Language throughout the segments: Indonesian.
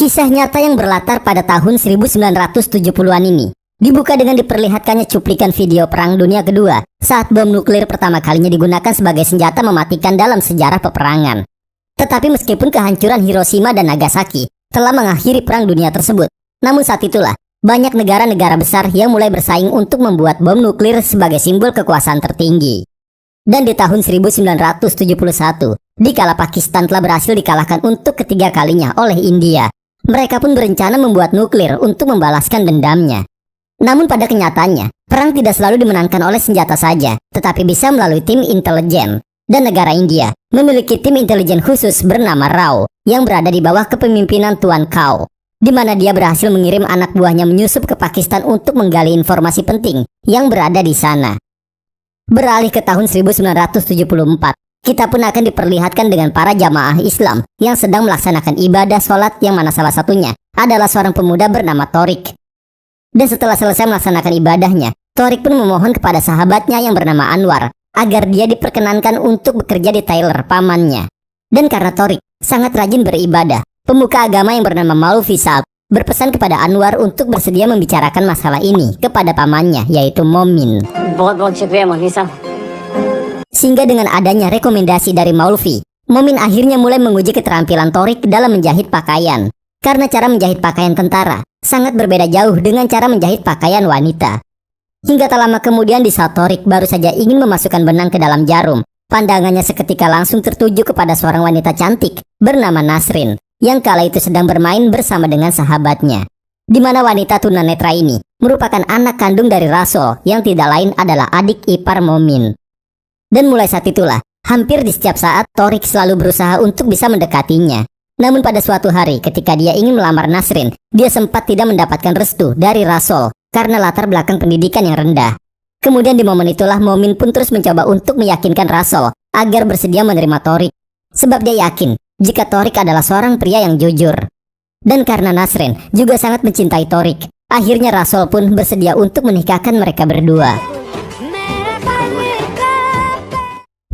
Kisah nyata yang berlatar pada tahun 1970-an ini dibuka dengan diperlihatkannya cuplikan video Perang Dunia Kedua saat bom nuklir pertama kalinya digunakan sebagai senjata mematikan dalam sejarah peperangan. Tetapi meskipun kehancuran Hiroshima dan Nagasaki telah mengakhiri Perang Dunia tersebut, namun saat itulah banyak negara-negara besar yang mulai bersaing untuk membuat bom nuklir sebagai simbol kekuasaan tertinggi. Dan di tahun 1971, dikala Pakistan telah berhasil dikalahkan untuk ketiga kalinya oleh India, mereka pun berencana membuat nuklir untuk membalaskan dendamnya. Namun pada kenyataannya, perang tidak selalu dimenangkan oleh senjata saja, tetapi bisa melalui tim intelijen. Dan negara India memiliki tim intelijen khusus bernama RAW yang berada di bawah kepemimpinan Tuan Kao, di mana dia berhasil mengirim anak buahnya menyusup ke Pakistan untuk menggali informasi penting yang berada di sana. Beralih ke tahun 1974, kita pun akan diperlihatkan dengan para jamaah Islam yang sedang melaksanakan ibadah sholat, yang mana salah satunya adalah seorang pemuda bernama Torik. Dan setelah selesai melaksanakan ibadahnya, Torik pun memohon kepada sahabatnya yang bernama Anwar agar dia diperkenankan untuk bekerja di tailor pamannya. Dan karena Torik sangat rajin beribadah, pemuka agama yang bernama Maulvi Saab berpesan kepada Anwar untuk bersedia membicarakan masalah ini kepada pamannya, yaitu Momin. Sehingga dengan adanya rekomendasi dari Maulvi, Momin akhirnya mulai menguji keterampilan Torik dalam menjahit pakaian. Karena cara menjahit pakaian tentara sangat berbeda jauh dengan cara menjahit pakaian wanita. Hingga tak lama kemudian di saat Torik baru saja ingin memasukkan benang ke dalam jarum, pandangannya seketika langsung tertuju kepada seorang wanita cantik bernama Nasrin, yang kala itu sedang bermain bersama dengan sahabatnya. Di mana wanita tunanetra ini merupakan anak kandung dari Rasul, yang tidak lain adalah adik ipar Momin. Dan mulai saat itulah, hampir di setiap saat Torik selalu berusaha untuk bisa mendekatinya. Namun pada suatu hari ketika dia ingin melamar Nasrin, dia sempat tidak mendapatkan restu dari Rasul karena latar belakang pendidikan yang rendah. Kemudian di momen itulah Momin pun terus mencoba untuk meyakinkan Rasul agar bersedia menerima Torik. Sebab dia yakin jika Torik adalah seorang pria yang jujur. Dan karena Nasrin juga sangat mencintai Torik, akhirnya Rasul pun bersedia untuk menikahkan mereka berdua.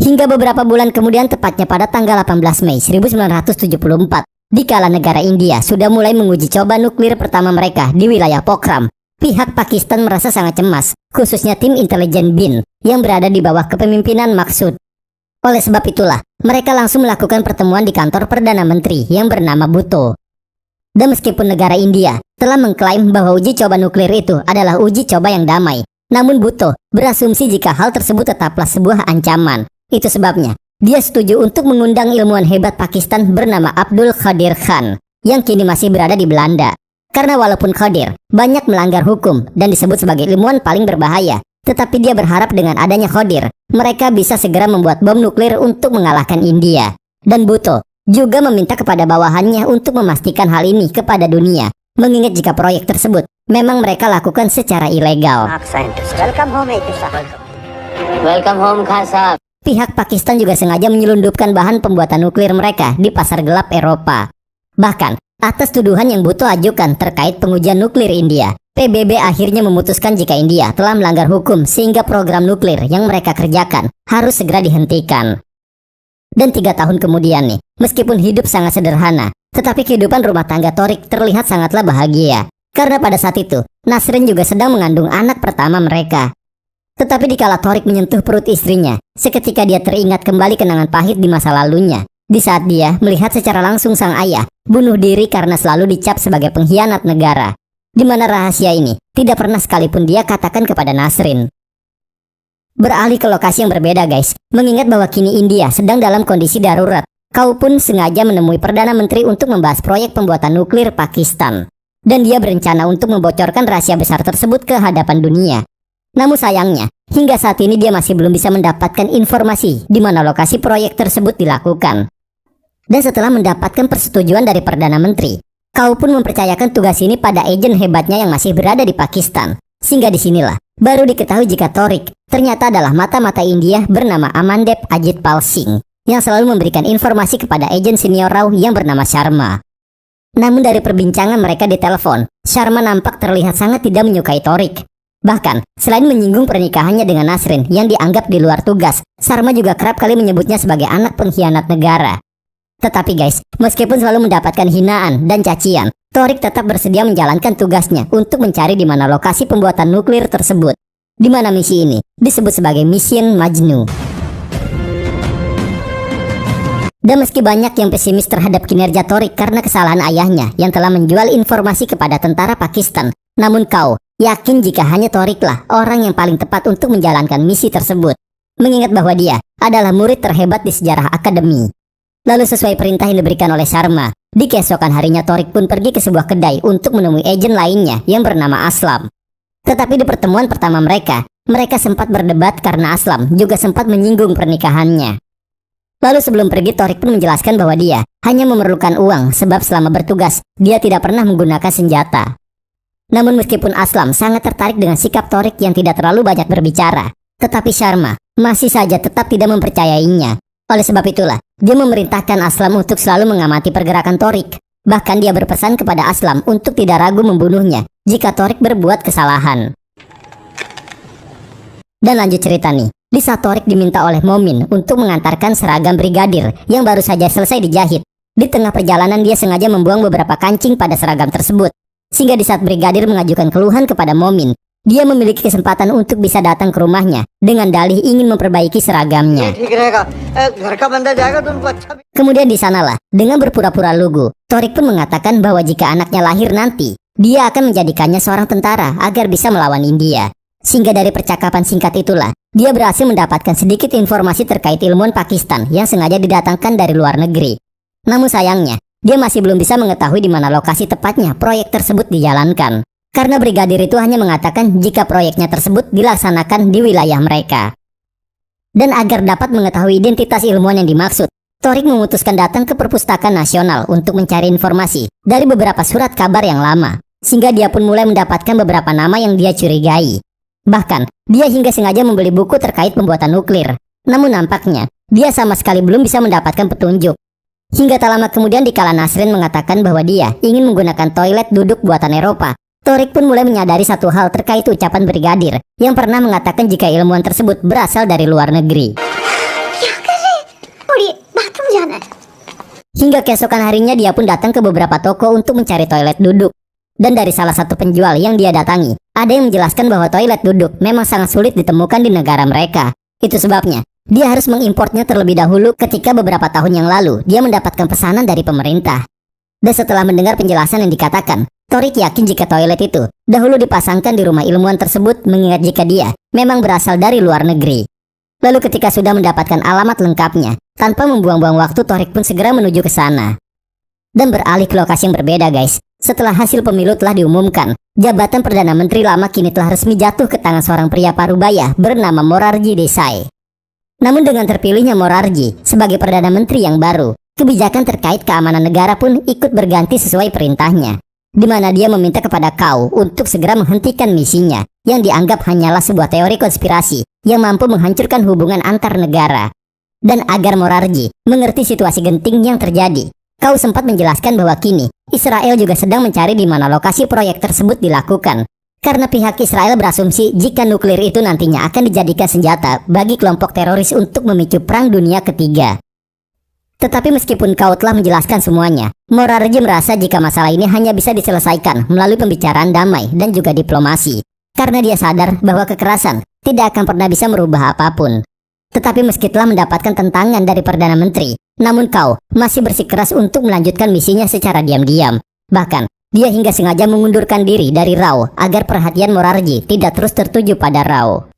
Hingga beberapa bulan kemudian, tepatnya pada tanggal 18 Mei 1974, dikala negara India sudah mulai menguji coba nuklir pertama mereka di wilayah Pokhran, pihak Pakistan merasa sangat cemas, khususnya tim intelijen BIN yang berada di bawah kepemimpinan Maksud. Oleh sebab itulah, mereka langsung melakukan pertemuan di kantor Perdana Menteri yang bernama Bhutto. Dan meskipun negara India telah mengklaim bahwa uji coba nuklir itu adalah uji coba yang damai, namun Bhutto berasumsi jika hal tersebut tetaplah sebuah ancaman. Itu sebabnya dia setuju untuk mengundang ilmuwan hebat Pakistan bernama Abdul Qadir Khan yang kini masih berada di Belanda. Karena walaupun Qadir banyak melanggar hukum dan disebut sebagai ilmuwan paling berbahaya, tetapi dia berharap dengan adanya Qadir, mereka bisa segera membuat bom nuklir untuk mengalahkan India. Dan Bhutto juga meminta kepada bawahannya untuk memastikan hal ini kepada dunia, mengingat jika proyek tersebut memang mereka lakukan secara ilegal. Welcome home, Khan Sahab. Pihak Pakistan juga sengaja menyelundupkan bahan pembuatan nuklir mereka di pasar gelap Eropa. Bahkan, atas tuduhan yang Bhutto ajukan terkait pengujian nuklir India, PBB akhirnya memutuskan jika India telah melanggar hukum sehingga program nuklir yang mereka kerjakan harus segera dihentikan. Dan 3 tahun kemudian nih, meskipun hidup sangat sederhana, tetapi kehidupan rumah tangga Torik terlihat sangatlah bahagia. Karena pada saat itu, Nasrin juga sedang mengandung anak pertama mereka. Tetapi dikala Torik menyentuh perut istrinya, seketika dia teringat kembali kenangan pahit di masa lalunya. Di saat dia melihat secara langsung sang ayah bunuh diri karena selalu dicap sebagai pengkhianat negara. Di mana rahasia ini tidak pernah sekalipun dia katakan kepada Nasrin. Beralih ke lokasi yang berbeda guys, mengingat bahwa kini India sedang dalam kondisi darurat. Kau pun sengaja menemui Perdana Menteri untuk membahas proyek pembuatan nuklir Pakistan. Dan dia berencana untuk membocorkan rahasia besar tersebut ke hadapan dunia. Namun sayangnya, hingga saat ini dia masih belum bisa mendapatkan informasi di mana lokasi proyek tersebut dilakukan. Dan setelah mendapatkan persetujuan dari Perdana Menteri, Kau pun mempercayakan tugas ini pada agen hebatnya yang masih berada di Pakistan. Sehingga disinilah baru diketahui jika Torik ternyata adalah mata-mata India bernama Amandep Ajit Pal Singh yang selalu memberikan informasi kepada agen senior RAW yang bernama Sharma. Namun dari perbincangan mereka di telepon, Sharma nampak terlihat sangat tidak menyukai Torik. Bahkan, selain menyinggung pernikahannya dengan Nasrin yang dianggap di luar tugas, Sharma juga kerap kali menyebutnya sebagai anak pengkhianat negara. Tetapi guys, meskipun selalu mendapatkan hinaan dan cacian, Torik tetap bersedia menjalankan tugasnya untuk mencari di mana lokasi pembuatan nuklir tersebut. Di mana misi ini disebut sebagai Mission Majnu. Dan meski banyak yang pesimis terhadap kinerja Torik karena kesalahan ayahnya yang telah menjual informasi kepada tentara Pakistan, namun kau yakin jika hanya Toriklah orang yang paling tepat untuk menjalankan misi tersebut, mengingat bahwa dia adalah murid terhebat di sejarah akademi. Lalu sesuai perintah yang diberikan oleh Sharma, di keesokan harinya Torik pun pergi ke sebuah kedai untuk menemui agen lainnya yang bernama Aslam. Tetapi di pertemuan pertama mereka sempat berdebat karena Aslam juga sempat menyinggung pernikahannya. Lalu sebelum pergi Torik pun menjelaskan bahwa dia hanya memerlukan uang sebab selama bertugas dia tidak pernah menggunakan senjata. Namun meskipun Aslam sangat tertarik dengan sikap Torik yang tidak terlalu banyak berbicara, tetapi Sharma masih saja tetap tidak mempercayainya. Oleh sebab itulah, dia memerintahkan Aslam untuk selalu mengamati pergerakan Torik. Bahkan dia berpesan kepada Aslam untuk tidak ragu membunuhnya jika Torik berbuat kesalahan. Dan lanjut cerita nih, di saat Torik diminta oleh Momin untuk mengantarkan seragam brigadir yang baru saja selesai dijahit. Di tengah perjalanan dia sengaja membuang beberapa kancing pada seragam tersebut. Sehingga di saat brigadir mengajukan keluhan kepada Momin, dia memiliki kesempatan untuk bisa datang ke rumahnya dengan dalih ingin memperbaiki seragamnya. Kemudian di sanalah, dengan berpura-pura lugu, Torik pun mengatakan bahwa jika anaknya lahir nanti, dia akan menjadikannya seorang tentara agar bisa melawan India. Sehingga dari percakapan singkat itulah, dia berhasil mendapatkan sedikit informasi terkait ilmuwan Pakistan yang sengaja didatangkan dari luar negeri. Namun sayangnya, dia masih belum bisa mengetahui di mana lokasi tepatnya proyek tersebut dijalankan. Karena brigadir itu hanya mengatakan jika proyeknya tersebut dilaksanakan di wilayah mereka. Dan agar dapat mengetahui identitas ilmuwan yang dimaksud, Torik memutuskan datang ke Perpustakaan Nasional untuk mencari informasi dari beberapa surat kabar yang lama. Sehingga dia pun mulai mendapatkan beberapa nama yang dia curigai. Bahkan, dia hingga sengaja membeli buku terkait pembuatan nuklir. Namun nampaknya, dia sama sekali belum bisa mendapatkan petunjuk. Hingga tak lama kemudian dikala Nasrin mengatakan bahwa dia ingin menggunakan toilet duduk buatan Eropa, Torik pun mulai menyadari satu hal terkait ucapan brigadir yang pernah mengatakan jika ilmuwan tersebut berasal dari luar negeri. Hingga keesokan harinya dia pun datang ke beberapa toko untuk mencari toilet duduk. Dan dari salah satu penjual yang dia datangi, ada yang menjelaskan bahwa toilet duduk memang sangat sulit ditemukan di negara mereka. Itu sebabnya dia harus mengimportnya terlebih dahulu ketika beberapa tahun yang lalu dia mendapatkan pesanan dari pemerintah. Dan setelah mendengar penjelasan yang dikatakan, Torik yakin jika toilet itu dahulu dipasangkan di rumah ilmuwan tersebut mengingat jika dia memang berasal dari luar negeri. Lalu ketika sudah mendapatkan alamat lengkapnya, tanpa membuang-buang waktu Torik pun segera menuju ke sana. Dan beralih ke lokasi yang berbeda guys, setelah hasil pemilu telah diumumkan, jabatan Perdana Menteri lama kini telah resmi jatuh ke tangan seorang pria parubaya bernama Morarji Desai. Namun dengan terpilihnya Morarji sebagai Perdana Menteri yang baru, kebijakan terkait keamanan negara pun ikut berganti sesuai perintahnya. Di mana dia meminta kepada kau untuk segera menghentikan misinya yang dianggap hanyalah sebuah teori konspirasi yang mampu menghancurkan hubungan antar negara. Dan agar Morarji mengerti situasi genting yang terjadi, kau sempat menjelaskan bahwa kini Israel juga sedang mencari di mana lokasi proyek tersebut dilakukan. Karena pihak Israel berasumsi jika nuklir itu nantinya akan dijadikan senjata bagi kelompok teroris untuk memicu perang dunia ketiga. Tetapi meskipun kau telah menjelaskan semuanya, Morarji merasa jika masalah ini hanya bisa diselesaikan melalui pembicaraan damai dan juga diplomasi. Karena dia sadar bahwa kekerasan tidak akan pernah bisa merubah apapun. Tetapi meski telah mendapatkan tentangan dari Perdana Menteri, namun kau masih bersikeras untuk melanjutkan misinya secara diam-diam. Bahkan, dia hingga sengaja mengundurkan diri dari Rao agar perhatian Morarji tidak terus tertuju pada Rao.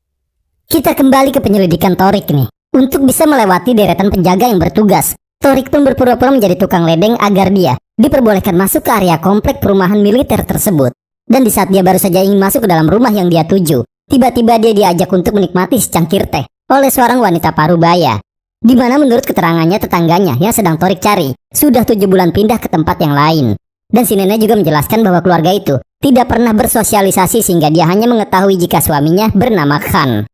Kita kembali ke penyelidikan Torik nih. Untuk bisa melewati deretan penjaga yang bertugas, Torik pun berpura-pura menjadi tukang ledeng agar dia diperbolehkan masuk ke area komplek perumahan militer tersebut. Dan di saat dia baru saja ingin masuk ke dalam rumah yang dia tuju, tiba-tiba dia diajak untuk menikmati secangkir teh oleh seorang wanita parubaya. Di mana menurut keterangannya tetangganya yang sedang Torik cari sudah 7 bulan pindah ke tempat yang lain. Dan si nenek juga menjelaskan bahwa keluarga itu tidak pernah bersosialisasi sehingga dia hanya mengetahui jika suaminya bernama Khan.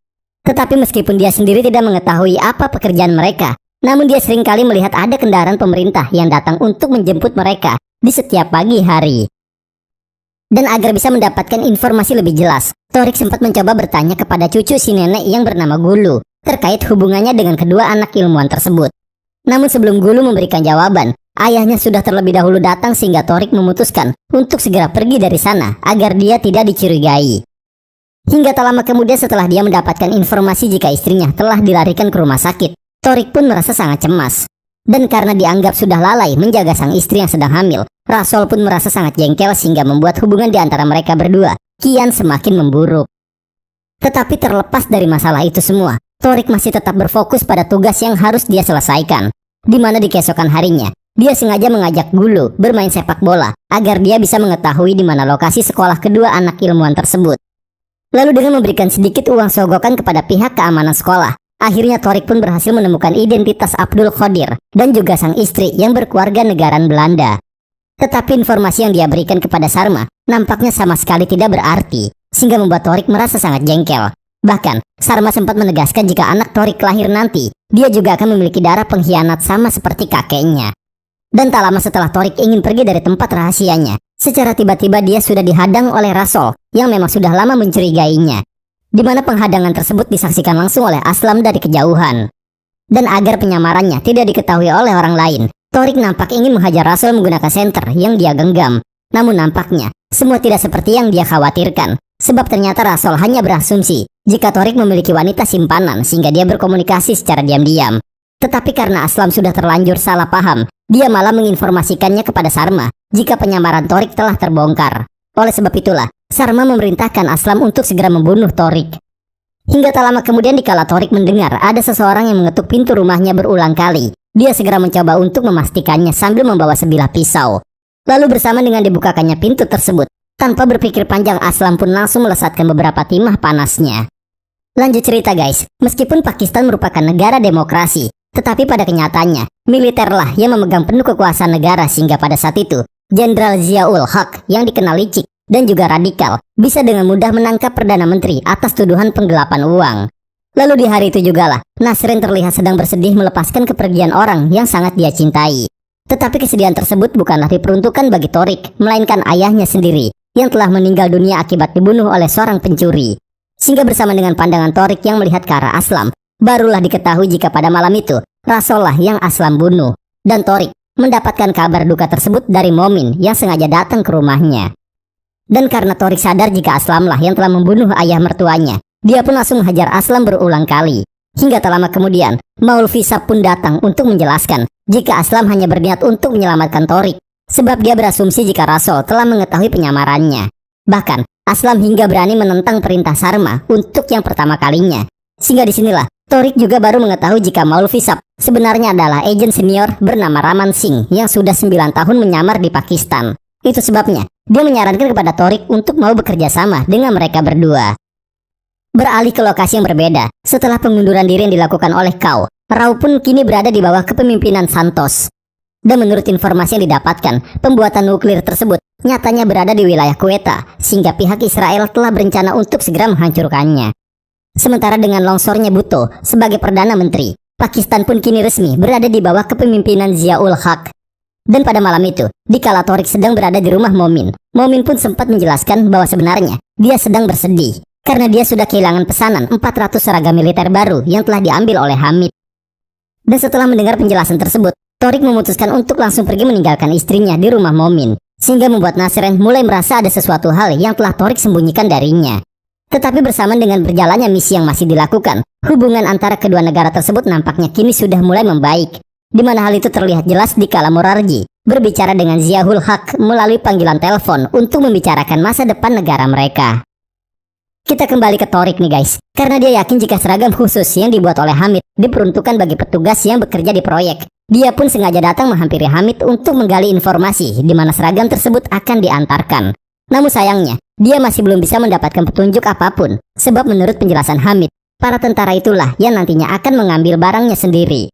Tetapi meskipun dia sendiri tidak mengetahui apa pekerjaan mereka, namun dia seringkali melihat ada kendaraan pemerintah yang datang untuk menjemput mereka di setiap pagi hari. Dan agar bisa mendapatkan informasi lebih jelas, Torik sempat mencoba bertanya kepada cucu si nenek yang bernama Gulu terkait hubungannya dengan kedua anak ilmuwan tersebut. Namun sebelum Gulu memberikan jawaban, Ayahnya sudah terlebih dahulu datang sehingga Torik memutuskan untuk segera pergi dari sana agar dia tidak dicurigai. Hingga tak lama kemudian setelah dia mendapatkan informasi jika istrinya telah dilarikan ke rumah sakit, Torik pun merasa sangat cemas. Dan karena dianggap sudah lalai menjaga sang istri yang sedang hamil, Rasol pun merasa sangat jengkel sehingga membuat hubungan di antara mereka berdua kian semakin memburuk. Tetapi terlepas dari masalah itu semua, Torik masih tetap berfokus pada tugas yang harus dia selesaikan. Di mana di keesokan harinya, dia sengaja mengajak Gulu bermain sepak bola agar dia bisa mengetahui di mana lokasi sekolah kedua anak ilmuwan tersebut. Lalu dengan memberikan sedikit uang sogokan kepada pihak keamanan sekolah, akhirnya Torik pun berhasil menemukan identitas Abdul Qadir dan juga sang istri yang berkeluarga negaraan Belanda. Tetapi informasi yang dia berikan kepada Sarma nampaknya sama sekali tidak berarti, sehingga membuat Torik merasa sangat jengkel. Bahkan, Sarma sempat menegaskan jika anak Torik lahir nanti, dia juga akan memiliki darah pengkhianat sama seperti kakeknya. Dan tak lama setelah Torik ingin pergi dari tempat rahasianya, secara tiba-tiba dia sudah dihadang oleh Rasol yang memang sudah lama mencurigainya. Di mana penghadangan tersebut disaksikan langsung oleh Aslam dari kejauhan. Dan agar penyamarannya tidak diketahui oleh orang lain, Torik nampak ingin menghajar Rasol menggunakan senter yang dia genggam. Namun nampaknya, semua tidak seperti yang dia khawatirkan. Sebab ternyata Rasol hanya berasumsi jika Torik memiliki wanita simpanan sehingga dia berkomunikasi secara diam-diam. Tetapi karena Aslam sudah terlanjur salah paham, dia malah menginformasikannya kepada Sarma jika penyamaran Torik telah terbongkar. Oleh sebab itulah, Sarma memerintahkan Aslam untuk segera membunuh Torik. Hingga tak lama kemudian dikala Torik mendengar ada seseorang yang mengetuk pintu rumahnya berulang kali, dia segera mencoba untuk memastikannya sambil membawa sebilah pisau. Lalu bersama dengan dibukakannya pintu tersebut, tanpa berpikir panjang Aslam pun langsung melesatkan beberapa timah panasnya. Lanjut cerita guys, meskipun Pakistan merupakan negara demokrasi, tetapi pada kenyataannya, militerlah yang memegang penuh kekuasaan negara sehingga pada saat itu, Jenderal Zia-ul Haq yang dikenal licik dan juga radikal, bisa dengan mudah menangkap Perdana Menteri atas tuduhan penggelapan uang. Lalu di hari itu jugalah, Nasrin terlihat sedang bersedih melepaskan kepergian orang yang sangat dia cintai. Tetapi kesedihan tersebut bukanlah diperuntukkan bagi Torik, melainkan ayahnya sendiri, yang telah meninggal dunia akibat dibunuh oleh seorang pencuri. Sehingga bersama dengan pandangan Torik yang melihat ke arah Aslam, barulah diketahui jika pada malam itu, Rasol lah yang Aslam bunuh. Dan Torik mendapatkan kabar duka tersebut dari Momin yang sengaja datang ke rumahnya. Dan karena Torik sadar jika Aslam lah yang telah membunuh ayah mertuanya, dia pun langsung menghajar Aslam berulang kali. Hingga tak lama kemudian, Maulvi Sab pun datang untuk menjelaskan jika Aslam hanya berniat untuk menyelamatkan Torik. Sebab dia berasumsi jika Rasol telah mengetahui penyamarannya. Bahkan, Aslam hingga berani menentang perintah Sarma untuk yang pertama kalinya. Sehingga disinilah, Torik juga baru mengetahui jika Maulvi Sab sebenarnya adalah agen senior bernama Raman Singh yang sudah 9 tahun menyamar di Pakistan. Itu sebabnya, dia menyarankan kepada Torik untuk mau bekerja sama dengan mereka berdua. Beralih ke lokasi yang berbeda, setelah pengunduran diri yang dilakukan oleh Kau, Rau pun kini berada di bawah kepemimpinan Santos. Dan menurut informasi yang didapatkan, pembuatan nuklir tersebut nyatanya berada di wilayah Quetta, sehingga pihak Israel telah berencana untuk segera menghancurkannya. Sementara dengan longsornya Bhutto sebagai Perdana Menteri, Pakistan pun kini resmi berada di bawah kepemimpinan Zia-ul Haq. Dan pada malam itu, dikala Torik sedang berada di rumah Momin, Momin pun sempat menjelaskan bahwa sebenarnya dia sedang bersedih karena dia sudah kehilangan pesanan 400 seragam militer baru yang telah diambil oleh Hamid. Dan setelah mendengar penjelasan tersebut, Torik memutuskan untuk langsung pergi meninggalkan istrinya di rumah Momin, sehingga membuat Nasrin mulai merasa ada sesuatu hal yang telah Torik sembunyikan darinya. Tetapi bersamaan dengan berjalannya misi yang masih dilakukan, hubungan antara kedua negara tersebut nampaknya kini sudah mulai membaik, di mana hal itu terlihat jelas dikala Morarji berbicara dengan Zia-ul Haq melalui panggilan telepon untuk membicarakan masa depan negara mereka. Kita kembali ke Torik nih guys, karena dia yakin jika seragam khusus yang dibuat oleh Hamid diperuntukkan bagi petugas yang bekerja di proyek. Dia pun sengaja datang menghampiri Hamid untuk menggali informasi di mana seragam tersebut akan diantarkan. Namun sayangnya, dia masih belum bisa mendapatkan petunjuk apapun, sebab menurut penjelasan Hamid, para tentara itulah yang nantinya akan mengambil barangnya sendiri.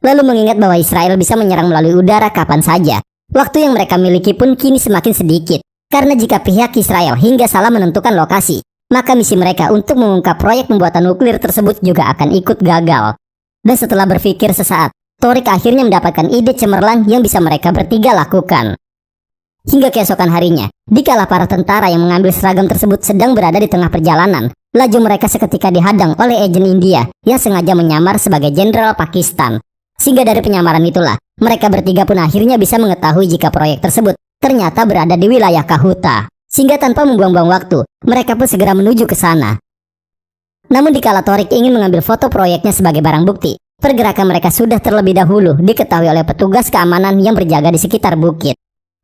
Lalu mengingat bahwa Israel bisa menyerang melalui udara kapan saja, waktu yang mereka miliki pun kini semakin sedikit. Karena jika pihak Israel hingga salah menentukan lokasi, maka misi mereka untuk mengungkap proyek pembuatan nuklir tersebut juga akan ikut gagal. Dan setelah berpikir sesaat, Torik akhirnya mendapatkan ide cemerlang yang bisa mereka bertiga lakukan. Hingga keesokan harinya, dikala para tentara yang mengambil seragam tersebut sedang berada di tengah perjalanan, laju mereka seketika dihadang oleh agen India yang sengaja menyamar sebagai jenderal Pakistan. Sehingga dari penyamaran itulah, Mereka bertiga pun akhirnya bisa mengetahui jika proyek tersebut ternyata berada di wilayah Kahuta. Sehingga tanpa membuang-buang waktu, mereka pun segera menuju ke sana. Namun dikala Torik ingin mengambil foto proyeknya sebagai barang bukti, pergerakan mereka sudah terlebih dahulu diketahui oleh petugas keamanan yang berjaga di sekitar bukit.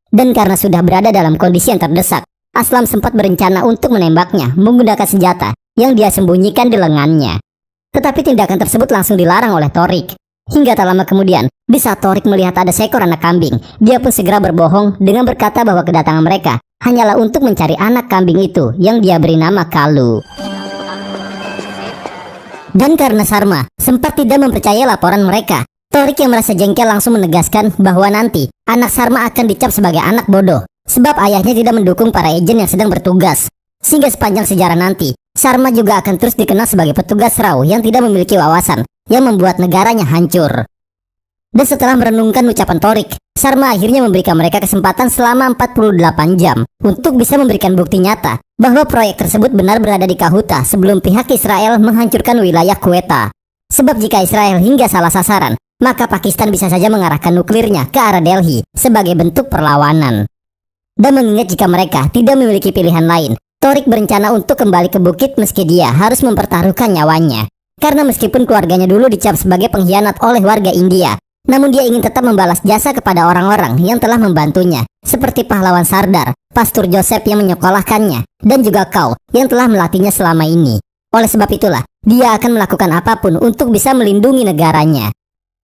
Dan karena sudah berada dalam kondisi yang terdesak, Aslam sempat berencana untuk menembaknya menggunakan senjata yang dia sembunyikan di lengannya. Tetapi tindakan tersebut langsung dilarang oleh Torik. Hingga tak lama kemudian, di saat Torik melihat ada seekor anak kambing, dia pun segera berbohong dengan berkata bahwa kedatangan mereka hanyalah untuk mencari anak kambing itu yang dia beri nama Kalu. Dan karena Sarma sempat tidak mempercayai laporan mereka, Torik yang merasa jengkel langsung menegaskan bahwa nanti anak Sarma akan dicap sebagai anak bodoh sebab ayahnya tidak mendukung para agen yang sedang bertugas. Sehingga sepanjang sejarah nanti, Sarma juga akan terus dikenal sebagai petugas raw yang tidak memiliki wawasan yang membuat negaranya hancur. Dan setelah merenungkan ucapan Torik, Sarma akhirnya memberikan mereka kesempatan selama 48 jam untuk bisa memberikan bukti nyata bahwa proyek tersebut benar berada di Kahuta sebelum pihak Israel menghancurkan wilayah Quetta. Sebab jika Israel hingga salah sasaran, maka Pakistan bisa saja mengarahkan nuklirnya ke arah Delhi sebagai bentuk perlawanan. Dan mengingat jika mereka tidak memiliki pilihan lain, Torik berencana untuk kembali ke bukit meski dia harus mempertaruhkan nyawanya. Karena meskipun keluarganya dulu dicap sebagai pengkhianat oleh warga India, namun dia ingin tetap membalas jasa kepada orang-orang yang telah membantunya, seperti pahlawan Sardar, Pastor Joseph yang menyekolahkannya, dan juga kau yang telah melatihnya selama ini. Oleh sebab itulah, dia akan melakukan apapun untuk bisa melindungi negaranya.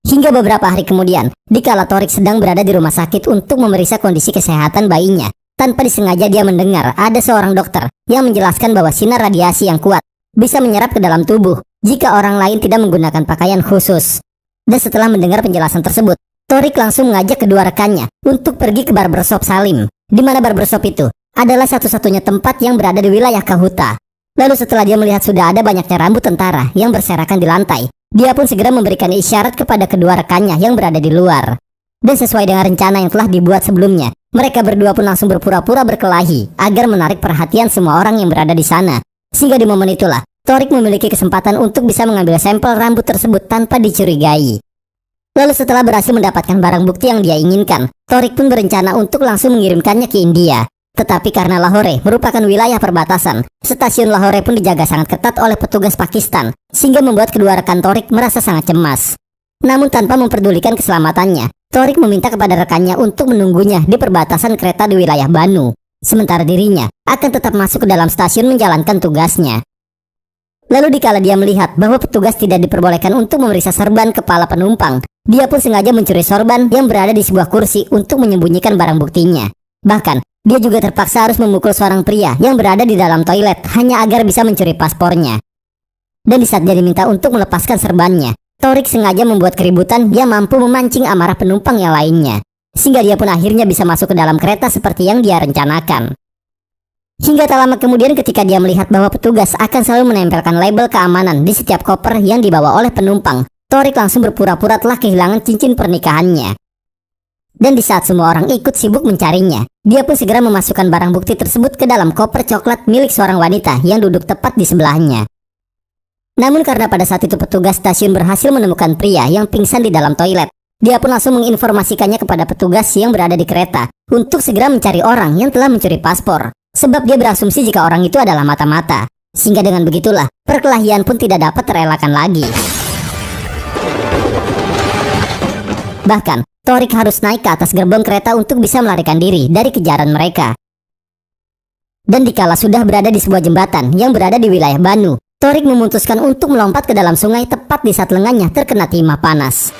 Hingga beberapa hari kemudian, dikala Torik sedang berada di rumah sakit untuk memeriksa kondisi kesehatan bayinya, tanpa disengaja dia mendengar ada seorang dokter yang menjelaskan bahwa sinar radiasi yang kuat bisa menyerap ke dalam tubuh jika orang lain tidak menggunakan pakaian khusus. Dan setelah mendengar penjelasan tersebut, Torik langsung mengajak kedua rekannya untuk pergi ke barbershop Salim, di mana barbershop itu adalah satu-satunya tempat yang berada di wilayah Kahuta. Lalu setelah dia melihat sudah ada banyaknya rambut tentara yang berserakan di lantai, dia pun segera memberikan isyarat kepada kedua rekannya yang berada di luar. Dan sesuai dengan rencana yang telah dibuat sebelumnya, mereka berdua pun langsung berpura-pura berkelahi agar menarik perhatian semua orang yang berada di sana. Sehingga di momen itulah Torik memiliki kesempatan untuk bisa mengambil sampel rambut tersebut tanpa dicurigai. Lalu setelah berhasil mendapatkan barang bukti yang dia inginkan, Torik pun berencana untuk langsung mengirimkannya ke India. Tetapi karena Lahore merupakan wilayah perbatasan, stasiun Lahore pun dijaga sangat ketat oleh petugas Pakistan, sehingga membuat kedua rekan Torik merasa sangat cemas. Namun tanpa memperdulikan keselamatannya, Torik meminta kepada rekannya untuk menunggunya di perbatasan kereta di wilayah Banu. Sementara dirinya akan tetap masuk ke dalam stasiun menjalankan tugasnya. Lalu dikala dia melihat bahwa petugas tidak diperbolehkan untuk memeriksa sorban kepala penumpang, dia pun sengaja mencuri sorban yang berada di sebuah kursi untuk menyembunyikan barang buktinya. Bahkan, dia juga terpaksa harus memukul seorang pria yang berada di dalam toilet hanya agar bisa mencuri paspornya. Dan di saat dia diminta untuk melepaskan serbannya, Torik sengaja membuat keributan yang mampu memancing amarah penumpang yang lainnya. Sehingga dia pun akhirnya bisa masuk ke dalam kereta seperti yang dia rencanakan. Hingga tak lama kemudian ketika dia melihat bahwa petugas akan selalu menempelkan label keamanan di setiap koper yang dibawa oleh penumpang, Torik langsung berpura-pura telah kehilangan cincin pernikahannya. Dan di saat semua orang ikut sibuk mencarinya, dia pun segera memasukkan barang bukti tersebut ke dalam koper coklat milik seorang wanita yang duduk tepat di sebelahnya. Namun karena pada saat itu petugas stasiun berhasil menemukan pria yang pingsan di dalam toilet, dia pun langsung menginformasikannya kepada petugas yang berada di kereta untuk segera mencari orang yang telah mencuri paspor. Sebab dia berasumsi jika orang itu adalah mata-mata. Sehingga dengan begitulah, perkelahian pun tidak dapat terelakkan lagi. Bahkan, Torik harus naik ke atas gerbong kereta untuk bisa melarikan diri dari kejaran mereka. Dan dikala sudah berada di sebuah jembatan yang berada di wilayah Banu, Torik memutuskan untuk melompat ke dalam sungai tepat di saat lengannya terkena timah panas.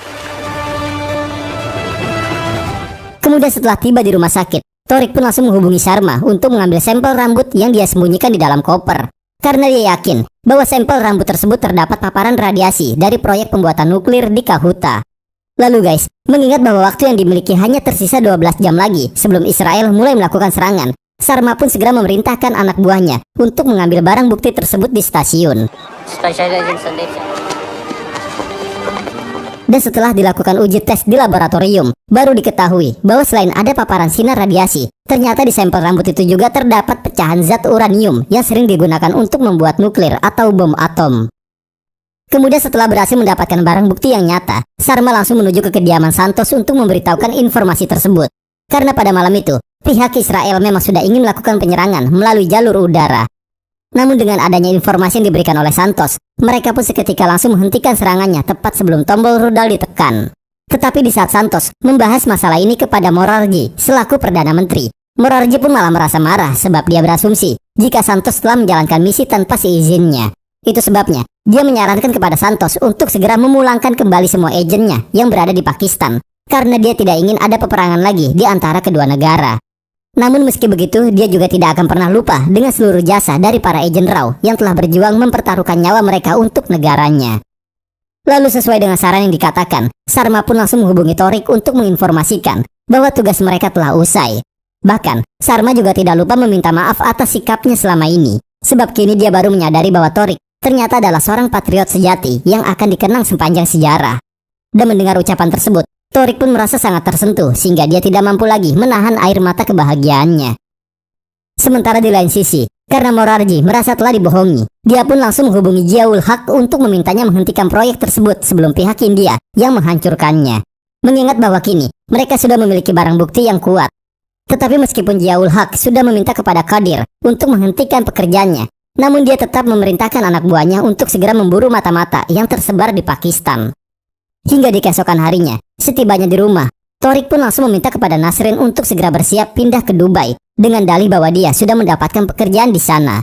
Kemudian setelah tiba di rumah sakit, Torik pun langsung menghubungi Sharma untuk mengambil sampel rambut yang dia sembunyikan di dalam koper. Karena dia yakin bahwa sampel rambut tersebut terdapat paparan radiasi dari proyek pembuatan nuklir di Kahuta. Lalu guys, mengingat bahwa waktu yang dimiliki hanya tersisa 12 jam lagi sebelum Israel mulai melakukan serangan, Sharma pun segera memerintahkan anak buahnya untuk mengambil barang bukti tersebut di stasiun. Dan setelah dilakukan uji tes di laboratorium, baru diketahui bahwa selain ada paparan sinar radiasi, ternyata di sampel rambut itu juga terdapat pecahan zat uranium yang sering digunakan untuk membuat nuklir atau bom atom. Kemudian setelah berhasil mendapatkan barang bukti yang nyata, Sharma langsung menuju ke kediaman Santos untuk memberitahukan informasi tersebut. Karena pada malam itu, pihak Israel memang sudah ingin melakukan penyerangan melalui jalur udara. Namun dengan adanya informasi yang diberikan oleh Santos, mereka pun seketika langsung menghentikan serangannya tepat sebelum tombol rudal ditekan. Tetapi di saat Santos membahas masalah ini kepada Morarji selaku Perdana Menteri, Morarji pun malah merasa marah sebab dia berasumsi jika Santos telah menjalankan misi tanpa seizinnya. Itu sebabnya dia menyarankan kepada Santos untuk segera memulangkan kembali semua agennya yang berada di Pakistan, karena dia tidak ingin ada peperangan lagi di antara kedua negara. Namun meski begitu, dia juga tidak akan pernah lupa dengan seluruh jasa dari para agen Rao yang telah berjuang mempertaruhkan nyawa mereka untuk negaranya. Lalu sesuai dengan saran yang dikatakan, Sharma pun langsung menghubungi Torik untuk menginformasikan bahwa tugas mereka telah usai. Bahkan, Sharma juga tidak lupa meminta maaf atas sikapnya selama ini, sebab kini dia baru menyadari bahwa Torik ternyata adalah seorang patriot sejati yang akan dikenang sepanjang sejarah. Dan mendengar ucapan tersebut, Torik pun merasa sangat tersentuh sehingga dia tidak mampu lagi menahan air mata kebahagiaannya. Sementara di lain sisi, karena Morarji merasa telah dibohongi, dia pun langsung menghubungi Ziaul Haq untuk memintanya menghentikan proyek tersebut sebelum pihak India yang menghancurkannya. Mengingat bahwa kini mereka sudah memiliki barang bukti yang kuat. Tetapi meskipun Ziaul Haq sudah meminta kepada Qadir untuk menghentikan pekerjaannya, namun dia tetap memerintahkan anak buahnya untuk segera memburu mata-mata yang tersebar di Pakistan. Hingga di keesokan harinya, setibanya di rumah, Torik pun langsung meminta kepada Nasrin untuk segera bersiap pindah ke Dubai dengan dalih bahwa dia sudah mendapatkan pekerjaan di sana.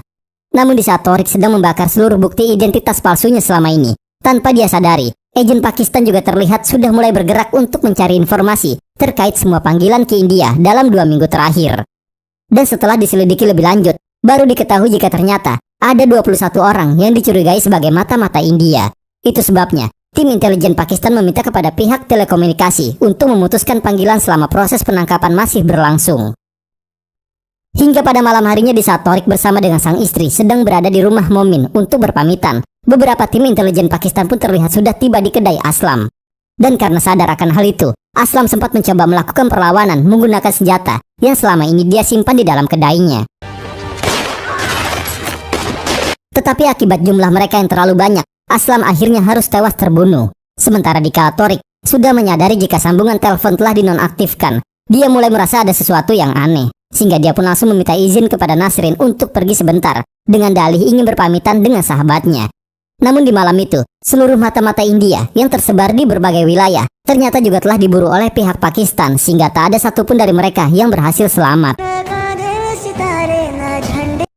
Namun di saat Torik sedang membakar seluruh bukti identitas palsunya selama ini, tanpa dia sadari, agen Pakistan juga terlihat sudah mulai bergerak untuk mencari informasi terkait semua panggilan ke India dalam 2 minggu terakhir. Dan setelah diselidiki lebih lanjut, baru diketahui jika ternyata ada 21 orang yang dicurigai sebagai mata-mata India. Itu sebabnya tim intelijen Pakistan meminta kepada pihak telekomunikasi untuk memutuskan panggilan selama proses penangkapan masih berlangsung. Hingga pada malam harinya di saat Torik bersama dengan sang istri sedang berada di rumah Momin untuk berpamitan, beberapa tim intelijen Pakistan pun terlihat sudah tiba di kedai Aslam. Dan karena sadar akan hal itu, Aslam sempat mencoba melakukan perlawanan menggunakan senjata yang selama ini dia simpan di dalam kedainya. Tetapi akibat jumlah mereka yang terlalu banyak, Aslam akhirnya harus tewas terbunuh. Sementara dikala Torik sudah menyadari jika sambungan telepon telah dinonaktifkan, dia mulai merasa ada sesuatu yang aneh, sehingga dia pun langsung meminta izin kepada Nasrin untuk pergi sebentar, dengan dalih ingin berpamitan dengan sahabatnya. Namun di malam itu, seluruh mata-mata India yang tersebar di berbagai wilayah, ternyata juga telah diburu oleh pihak Pakistan, sehingga tak ada satupun dari mereka yang berhasil selamat.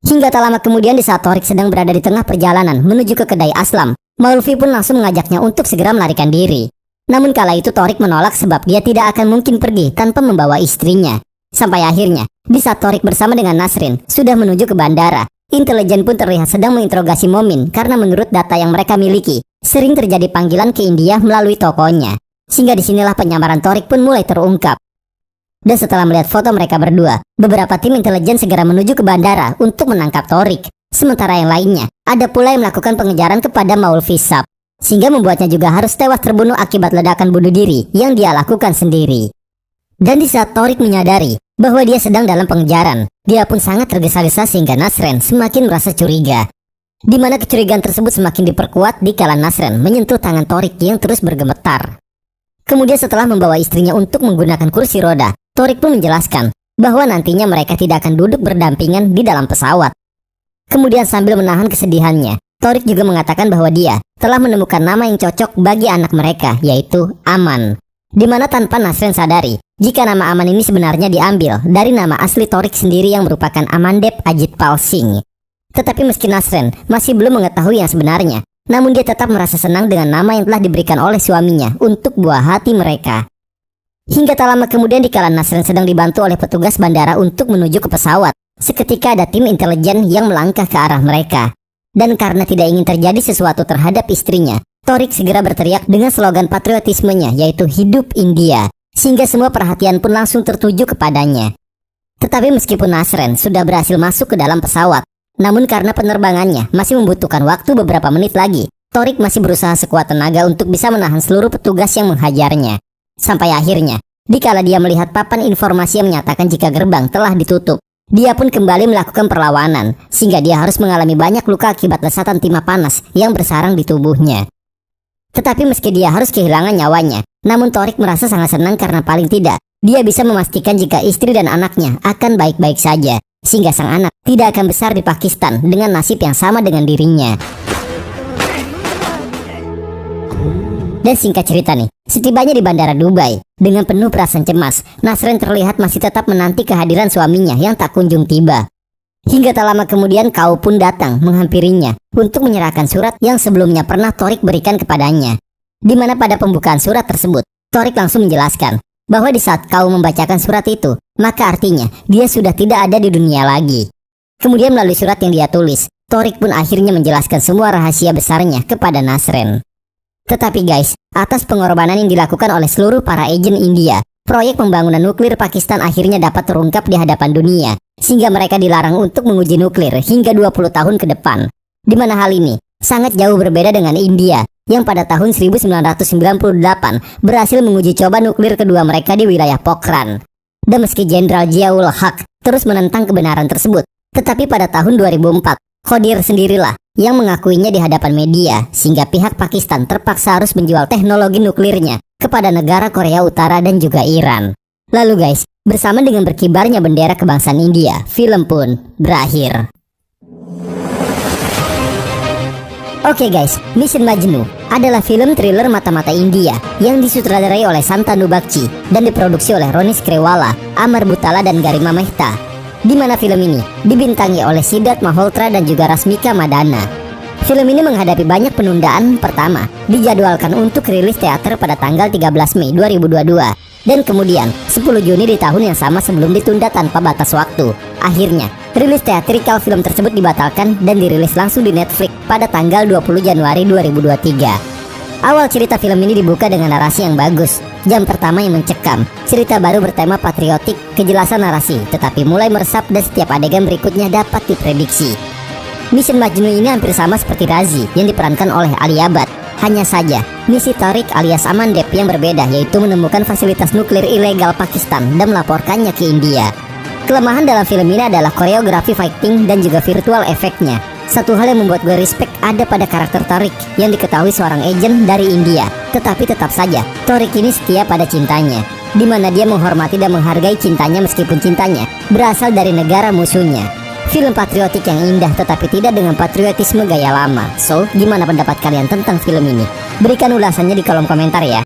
Hingga tak lama kemudian di saat Torik sedang berada di tengah perjalanan menuju ke kedai Aslam, Maulvi pun langsung mengajaknya untuk segera melarikan diri. Namun kala itu Torik menolak sebab dia tidak akan mungkin pergi tanpa membawa istrinya. Sampai akhirnya, di saat Torik bersama dengan Nasrin sudah menuju ke bandara, intelijen pun terlihat sedang menginterogasi Momin karena menurut data yang mereka miliki, sering terjadi panggilan ke India melalui tokonya. Sehingga disinilah penyamaran Torik pun mulai terungkap. Dan setelah melihat foto mereka berdua, beberapa tim intelijen segera menuju ke bandara untuk menangkap Torik. Sementara yang lainnya, ada pula yang melakukan pengejaran kepada Maulvi Sab, sehingga membuatnya juga harus tewas terbunuh akibat ledakan bunuh diri yang dia lakukan sendiri. Dan di saat Torik menyadari bahwa dia sedang dalam pengejaran, dia pun sangat tergesa-gesa sehingga Nasrin semakin merasa curiga. Di mana kecurigaan tersebut semakin diperkuat dikala Nasrin menyentuh tangan Torik yang terus bergemetar. Kemudian setelah membawa istrinya untuk menggunakan kursi roda, Torik pun menjelaskan bahwa nantinya mereka tidak akan duduk berdampingan di dalam pesawat. Kemudian sambil menahan kesedihannya, Torik juga mengatakan bahwa dia telah menemukan nama yang cocok bagi anak mereka, yaitu Aman. Di mana tanpa Nasrin sadari, jika nama Aman ini sebenarnya diambil dari nama asli Torik sendiri yang merupakan Amandep Ajitpal Singh. Tetapi meski Nasrin masih belum mengetahui yang sebenarnya, namun dia tetap merasa senang dengan nama yang telah diberikan oleh suaminya untuk buah hati mereka. Hingga tak lama kemudian dikala Nasrin sedang dibantu oleh petugas bandara untuk menuju ke pesawat, seketika ada tim intelijen yang melangkah ke arah mereka. Dan karena tidak ingin terjadi sesuatu terhadap istrinya, Torik segera berteriak dengan slogan patriotismenya, yaitu Hidup India, sehingga semua perhatian pun langsung tertuju kepadanya. Tetapi meskipun Nasrin sudah berhasil masuk ke dalam pesawat, namun karena penerbangannya masih membutuhkan waktu beberapa menit lagi, Torik masih berusaha sekuat tenaga untuk bisa menahan seluruh petugas yang menghajarnya. Sampai akhirnya, dikala dia melihat papan informasi yang menyatakan jika gerbang telah ditutup, dia pun kembali melakukan perlawanan, sehingga dia harus mengalami banyak luka akibat lesatan timah panas yang bersarang di tubuhnya. Tetapi meski dia harus kehilangan nyawanya, namun Tariq merasa sangat senang karena paling tidak dia bisa memastikan jika istri dan anaknya akan baik-baik saja, sehingga sang anak tidak akan besar di Pakistan dengan nasib yang sama dengan dirinya. Dan singkat cerita nih, setibanya di bandara Dubai, dengan penuh perasaan cemas, Nasrin terlihat masih tetap menanti kehadiran suaminya yang tak kunjung tiba. Hingga tak lama kemudian Kau pun datang menghampirinya untuk menyerahkan surat yang sebelumnya pernah Tariq berikan kepadanya. Di mana pada pembukaan surat tersebut, Tariq langsung menjelaskan bahwa di saat Kau membacakan surat itu, maka artinya dia sudah tidak ada di dunia lagi. Kemudian melalui surat yang dia tulis, Tariq pun akhirnya menjelaskan semua rahasia besarnya kepada Nasrin. Tetapi guys, atas pengorbanan yang dilakukan oleh seluruh para agen India, proyek pembangunan nuklir Pakistan akhirnya dapat terungkap di hadapan dunia, sehingga mereka dilarang untuk menguji nuklir hingga 20 tahun ke depan. Di mana hal ini sangat jauh berbeda dengan India, yang pada tahun 1998 berhasil menguji coba nuklir kedua mereka di wilayah Pokhran. Dan meski Jenderal Ziaul Haq terus menentang kebenaran tersebut, tetapi pada tahun 2004, Qadir sendirilah yang mengakuinya di hadapan media, sehingga pihak Pakistan terpaksa harus menjual teknologi nuklirnya kepada negara Korea Utara dan juga Iran. Lalu guys, bersama dengan berkibarnya bendera kebangsaan India, film pun berakhir. Oke guys, Mission Majnu adalah film thriller mata-mata India yang disutradarai oleh Santanu Bagchi dan diproduksi oleh Roni Skrewala, Amar Butala dan Garima Mehta. Di mana film ini dibintangi oleh Siddharth Malhotra dan juga Rasmika Madana. Film ini menghadapi banyak penundaan. Pertama, dijadwalkan untuk rilis teater pada tanggal 13 Mei 2022. Dan kemudian 10 Juni di tahun yang sama sebelum ditunda tanpa batas waktu. Akhirnya, rilis teatrikal film tersebut dibatalkan dan dirilis langsung di Netflix pada tanggal 20 Januari 2023. Awal cerita film ini dibuka dengan narasi yang bagus. Jam pertama yang mencekam, cerita baru bertema patriotik, kejelasan narasi, tetapi mulai meresap dan setiap adegan berikutnya dapat diprediksi. Mission Majnu ini hampir sama seperti Razi yang diperankan oleh Ali Abad. Hanya saja, misi Tariq alias Amandep yang berbeda, yaitu menemukan fasilitas nuklir ilegal Pakistan dan melaporkannya ke India. Kelemahan dalam film ini adalah koreografi fighting dan juga virtual efeknya. Satu hal yang membuat gue respect ada pada karakter Tariq yang diketahui seorang agen dari India. Tetapi tetap saja, Tariq ini setia pada cintanya, di mana dia menghormati dan menghargai cintanya meskipun cintanya berasal dari negara musuhnya. Film patriotik yang indah tetapi tidak dengan patriotisme gaya lama. So, gimana pendapat kalian tentang film ini? Berikan ulasannya di kolom komentar ya.